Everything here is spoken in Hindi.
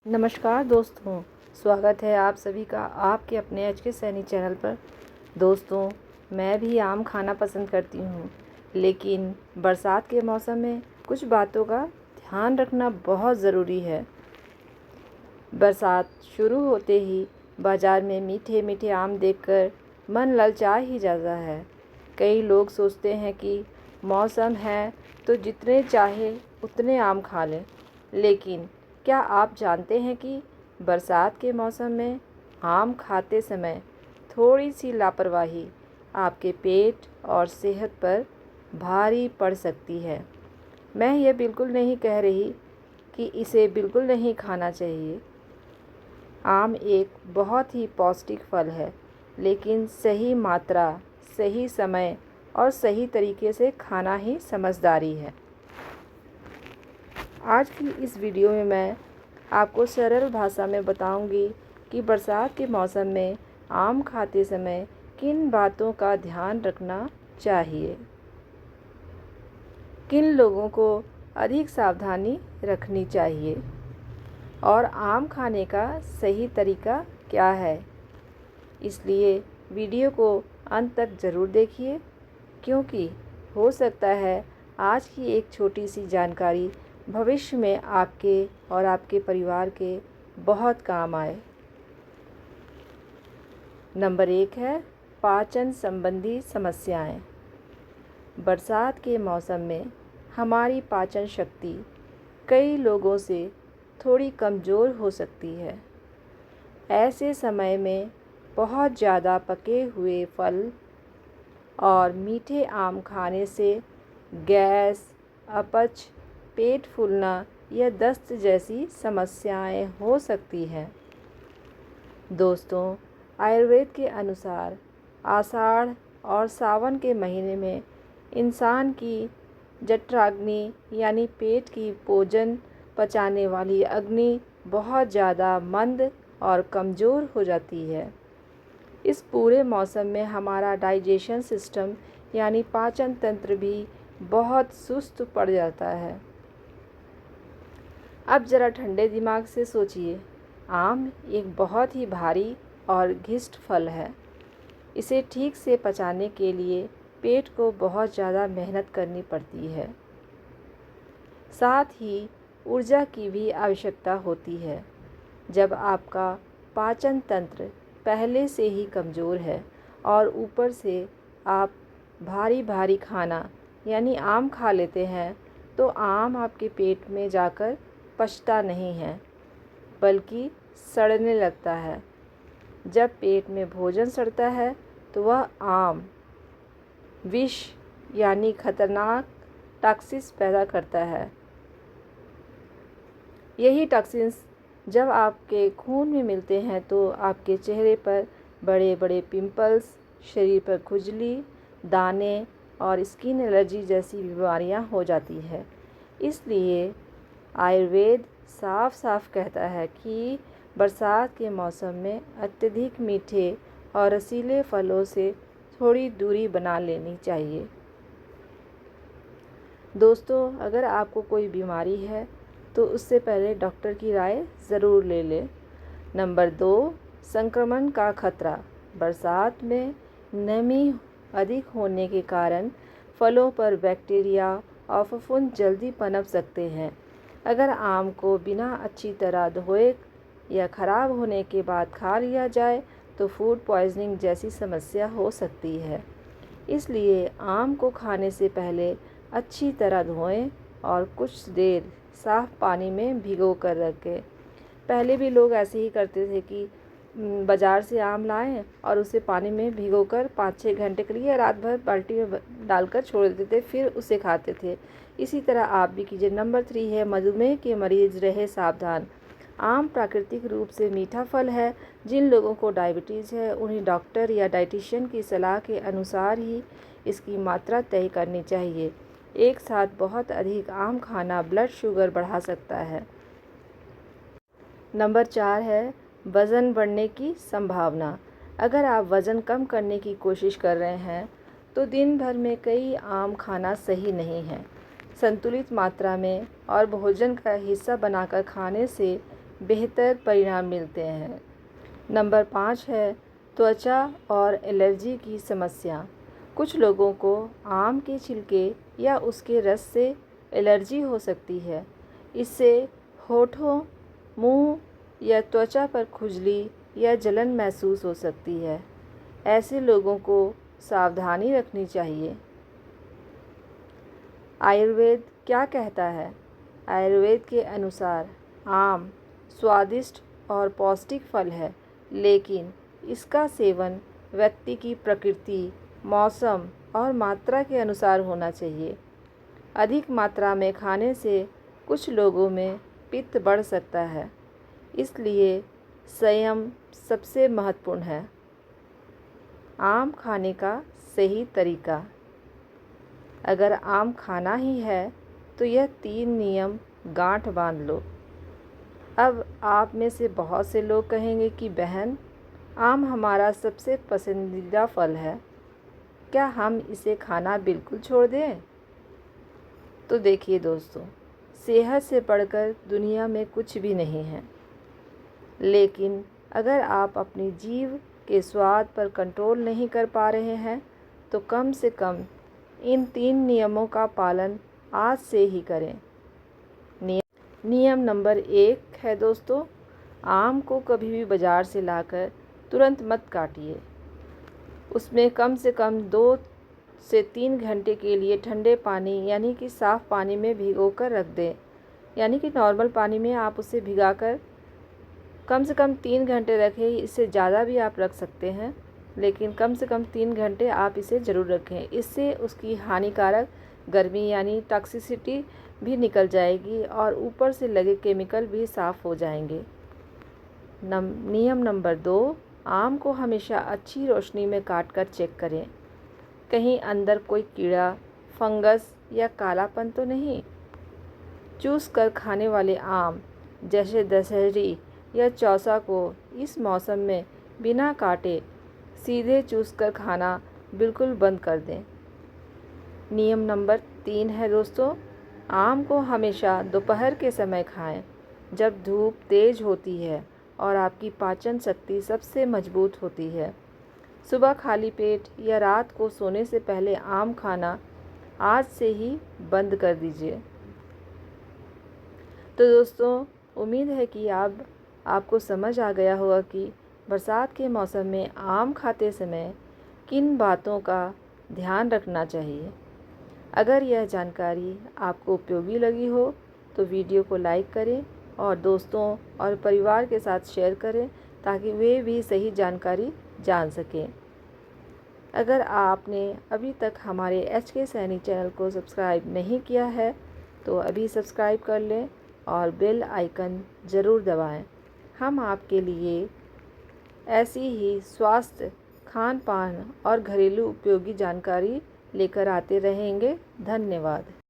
नमस्कार दोस्तों, स्वागत है आप सभी का आपके अपने एच के सैनी चैनल पर। दोस्तों, मैं भी आम खाना पसंद करती हूँ, लेकिन बरसात के मौसम में कुछ बातों का ध्यान रखना बहुत ज़रूरी है। बरसात शुरू होते ही बाज़ार में मीठे मीठे आम देखकर मन ललचा ही जाता है। कई लोग सोचते हैं कि मौसम है तो जितने चाहे उतने आम खा लें, लेकिन क्या आप जानते हैं कि बरसात के मौसम में आम खाते समय थोड़ी सी लापरवाही आपके पेट और सेहत पर भारी पड़ सकती है। मैं ये बिल्कुल नहीं कह रही कि इसे बिल्कुल नहीं खाना चाहिए। आम एक बहुत ही पौष्टिक फल है, लेकिन सही मात्रा, सही समय और सही तरीके से खाना ही समझदारी है। आज की इस वीडियो में मैं आपको सरल भाषा में बताऊंगी कि बरसात के मौसम में आम खाते समय किन बातों का ध्यान रखना चाहिए, किन लोगों को अधिक सावधानी रखनी चाहिए और आम खाने का सही तरीका क्या है। इसलिए वीडियो को अंत तक ज़रूर देखिए, क्योंकि हो सकता है आज की एक छोटी सी जानकारी भविष्य में आपके और आपके परिवार के बहुत काम आए। नंबर 1 है पाचन संबंधी समस्याएं। बरसात के मौसम में हमारी पाचन शक्ति कई लोगों से थोड़ी कमज़ोर हो सकती है। ऐसे समय में बहुत ज़्यादा पके हुए फल और मीठे आम खाने से गैस, अपच, पेट फूलना या दस्त जैसी समस्याएं हो सकती हैं। दोस्तों, आयुर्वेद के अनुसार आषाढ़ और सावन के महीने में इंसान की जठराग्नि यानी पेट की भोजन पचाने वाली अग्नि बहुत ज़्यादा मंद और कमज़ोर हो जाती है। इस पूरे मौसम में हमारा डाइजेशन सिस्टम यानी पाचन तंत्र भी बहुत सुस्त पड़ जाता है। अब ज़रा ठंडे दिमाग से सोचिए, आम एक बहुत ही भारी और घिष्ट फल है। इसे ठीक से पचाने के लिए पेट को बहुत ज़्यादा मेहनत करनी पड़ती है। साथ ही ऊर्जा की भी आवश्यकता होती है। जब आपका पाचन तंत्र पहले से ही कमज़ोर है और ऊपर से आप भारी भारी खाना यानी आम खा लेते हैं, तो आम आपके पेट में जाकर पचता नहीं है, बल्कि सड़ने लगता है। जब पेट में भोजन सड़ता है तो वह आम विष यानी खतरनाक टॉक्सिन्स पैदा करता है। यही टॉक्सिन्स जब आपके खून में मिलते हैं तो आपके चेहरे पर बड़े बड़े पिंपल्स, शरीर पर खुजली, दाने और स्किन एलर्जी जैसी बीमारियां हो जाती है। इसलिए आयुर्वेद साफ साफ कहता है कि बरसात के मौसम में अत्यधिक मीठे और रसीले फलों से थोड़ी दूरी बना लेनी चाहिए। दोस्तों, अगर आपको कोई बीमारी है तो उससे पहले डॉक्टर की राय ज़रूर ले लें। नंबर 2, संक्रमण का खतरा। बरसात में नमी अधिक होने के कारण फलों पर बैक्टीरिया और फफूंद जल्दी पनप सकते हैं। अगर आम को बिना अच्छी तरह धोए या ख़राब होने के बाद खा लिया जाए तो फूड पॉइजनिंग जैसी समस्या हो सकती है। इसलिए आम को खाने से पहले अच्छी तरह धोएं और कुछ देर साफ़ पानी में भिगो कर रखें। पहले भी लोग ऐसे ही करते थे कि बाज़ार से आम लाएं और उसे पानी में भिगोकर 5-6 घंटे के लिए रात भर बाल्टी में डालकर छोड़ देते थे, फिर उसे खाते थे। इसी तरह आप भी कीजिए। नंबर 3 है मधुमेह के मरीज़ रहे सावधान। आम प्राकृतिक रूप से मीठा फल है। जिन लोगों को डायबिटीज़ है उन्हें डॉक्टर या डाइटिशियन की सलाह के अनुसार ही इसकी मात्रा तय करनी चाहिए। एक साथ बहुत अधिक आम खाना ब्लड शुगर बढ़ा सकता है। नंबर 4 है वज़न बढ़ने की संभावना। अगर आप वज़न कम करने की कोशिश कर रहे हैं तो दिन भर में कई आम खाना सही नहीं है। संतुलित मात्रा में और भोजन का हिस्सा बनाकर खाने से बेहतर परिणाम मिलते हैं। नंबर 5 है त्वचा और एलर्जी की समस्या। कुछ लोगों को आम के छिलके या उसके रस से एलर्जी हो सकती है। इससे होठों, मुंह या त्वचा पर खुजली या जलन महसूस हो सकती है। ऐसे लोगों को सावधानी रखनी चाहिए। आयुर्वेद क्या कहता है? आयुर्वेद के अनुसार आम स्वादिष्ट और पौष्टिक फल है, लेकिन इसका सेवन व्यक्ति की प्रकृति, मौसम और मात्रा के अनुसार होना चाहिए। अधिक मात्रा में खाने से कुछ लोगों में पित्त बढ़ सकता है, इसलिए संयम सबसे महत्वपूर्ण है। आम खाने का सही तरीका। अगर आम खाना ही है तो यह 3 नियम गांठ बांध लो। अब आप में से बहुत से लोग कहेंगे कि बहन, आम हमारा सबसे पसंदीदा फल है, क्या हम इसे खाना बिल्कुल छोड़ दें? तो देखिए दोस्तों, सेहत से बढ़कर दुनिया में कुछ भी नहीं है। लेकिन अगर आप अपनी जीभ के स्वाद पर कंट्रोल नहीं कर पा रहे हैं तो कम से कम इन 3 नियमों का पालन आज से ही करें। नियम नंबर 1 है दोस्तों, आम को कभी भी बाज़ार से लाकर तुरंत मत काटिए। उसमें कम से कम 2 से 3 घंटे के लिए ठंडे पानी यानी कि साफ़ पानी में भिगोकर रख दें। यानी कि नॉर्मल पानी में आप उसे भिगाकर कम से कम 3 घंटे रखें। इससे ज़्यादा भी आप रख सकते हैं, लेकिन कम से कम 3 घंटे आप इसे ज़रूर रखें। इससे उसकी हानिकारक गर्मी यानी टॉक्सिसिटी भी निकल जाएगी और ऊपर से लगे केमिकल भी साफ़ हो जाएंगे। नियम नंबर 2, आम को हमेशा अच्छी रोशनी में काटकर चेक करें। कहीं अंदर कोई कीड़ा, फंगस या कालापन तो नहीं। चूस कर खाने वाले आम जैसे दशहरी या चौसा को इस मौसम में बिना काटे सीधे चूस कर खाना बिल्कुल बंद कर दें। नियम नंबर 3 है दोस्तों, आम को हमेशा दोपहर के समय खाएं, जब धूप तेज़ होती है और आपकी पाचन शक्ति सबसे मजबूत होती है। सुबह खाली पेट या रात को सोने से पहले आम खाना आज से ही बंद कर दीजिए। तो दोस्तों, उम्मीद है कि आपको समझ आ गया होगा कि बरसात के मौसम में आम खाते समय किन बातों का ध्यान रखना चाहिए। अगर यह जानकारी आपको उपयोगी लगी हो तो वीडियो को लाइक करें और दोस्तों और परिवार के साथ शेयर करें ताकि वे भी सही जानकारी जान सकें। अगर आपने अभी तक हमारे HK सैनी चैनल को सब्सक्राइब नहीं किया है तो अभी सब्सक्राइब कर लें और बेल आइकन ज़रूर दबाएं। हम आपके लिए ऐसी ही स्वास्थ्य, खान पान और घरेलू उपयोगी जानकारी लेकर आते रहेंगे। धन्यवाद।